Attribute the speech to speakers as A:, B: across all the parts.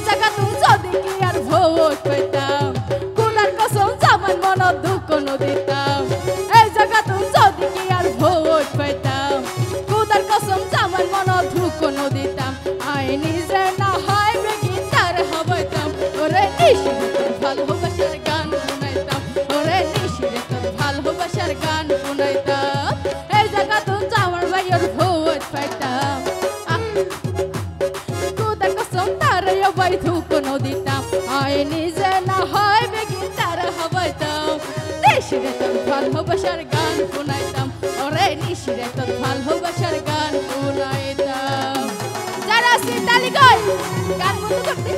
A: জায়গা তুমি যদি কি আর ভোট পেতাম কোনার কসম জামার মন দুঃখ দিতাম এই জায়গা তুমি যদি কি আর ভোট পেতাম কোনার কসম জামার মন দুঃখ দিতাম আই নিজে না হয় বেগি তার হবাইতাম ওরে নিশিরে তোর ভালোবাসার গান শুনাইতাম ওরে নিশিরে তোর ভালোবাসার গান শুনাইতাম এই জায়গা তুমি জামার ভাইয়ের ভোট পাইতাম কোনার কসম তার বাড়ি দুঃখ দিতাম আই নিজে না হয় বেগি তার হবাইতাম নিশিরে তোর ভালোবাসার গান শুনাইতাম ওরে নিশিরে তোর ভালোবাসার গান শুনাইতাম যারা সিতালি গায় গান বন্ধ করতে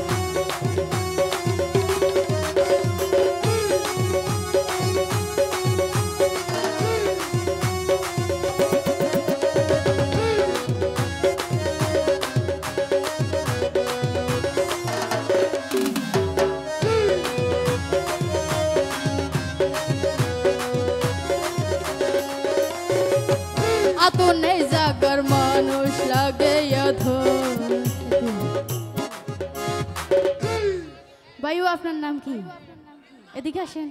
A: আতো নেই জাগার মানুষ লাগে ভাইও আপনার নাম কি এদিকে আসেন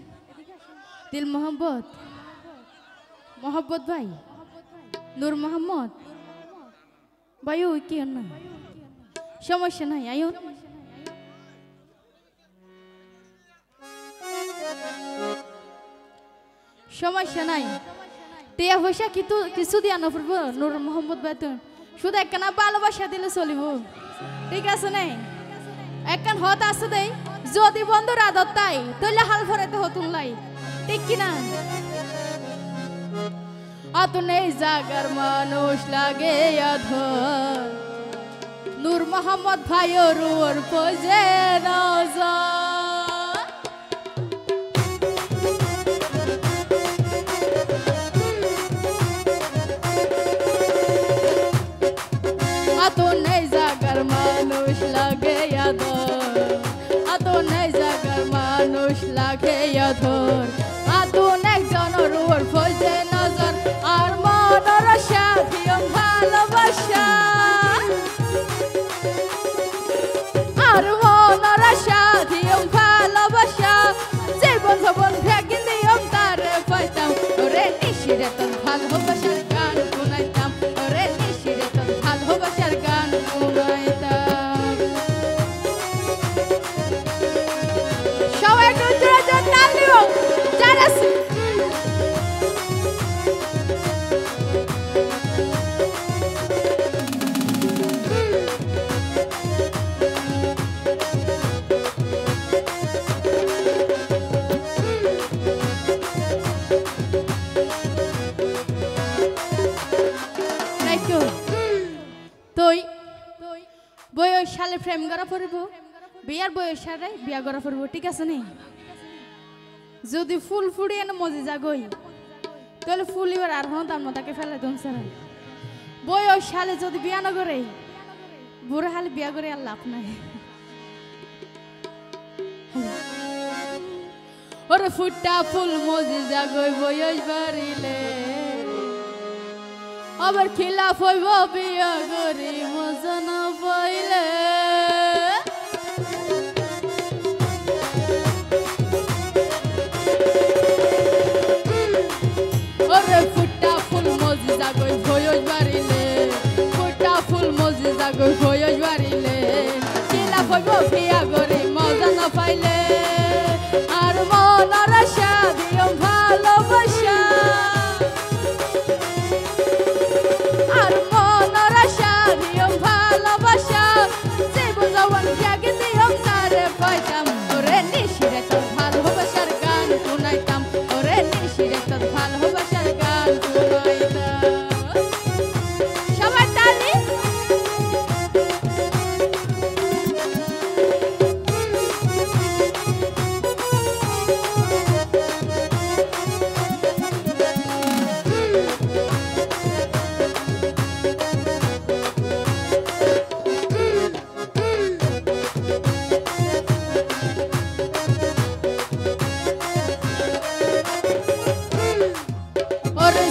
A: দিল মোহাম্মদ মোহাম্মদ ভাই নূর মোহাম্মদ ভাইও কি না সমস্যা নাই আয়ুন সমস্যা নাই টিয়া পয়সা কিছু দিয়া না পড়বো নূর মোহাম্মদ বেতন শুধু একখানা ভালোবাসা দিলে চলিব ঠিক আছে নাই একখান হত আছে দেই যদি বন্ধুর আদত তাই তাহলে হাল ভরাইতে হতুন লাই ঠিক কিনা অত নেই জাগার মানুষ লাগে অধর নূর মোহাম্মদ ভাইয়ের ওর পজে নজর আতো নেই জাগার মানুষ লাগে আদর আতো নেই জাগার মানুষ লাগে আদর আতো একজনের ওর ফজে নজর আর মনের সাথী ভালোবাসা আর মনের সাথী ভালোবাসা জীবন জীবন ভেঙে দিয়ম তারে পাইতাম ওরে নিশিরে তোর ভালোবাসার গান শুনাইতাম ওরে নিশিরে তোর ভালোবাসার গান শুনাইতাম সবাই একটু জোরে জোরে তাল দিব যারা বয়স সালে প্রেম করা পড়ব বিয়ার বয়স সালে বিয়া করা পড়ব ঠিক আছে নি যদি ফুল ফুড়িয়ে না মজে যাগই তাহলে ফুল এবার আর হন তার মতাকে ফেলে দন স্যার বয়স সালে যদি বিয়া না করে বুড়া হালে বিয়া করে আর লাভ নাই ওরে ফুটা ফুল মজে যাগই বয়স বাড়িলে আবার খিলাফ হইব বিয়া করি মজা না পাইলে ওরে ফুটা ফুল মজি যাগই বয়স বাড়িলে ফুটা ফুল মজি যাগই বয়স বাড়িলে খিলাফ হইব বিয়া করি মজা না পাইলে আর মনের আশা দিও ভালোবাসা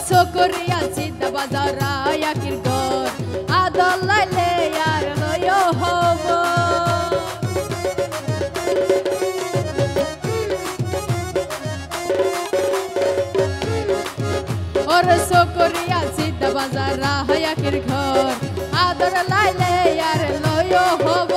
A: Socorria sida bazara yakir gor adallale yar loyo hobo বাজার রাহায়াকের ঘর আদর লাইলে আর লয় হব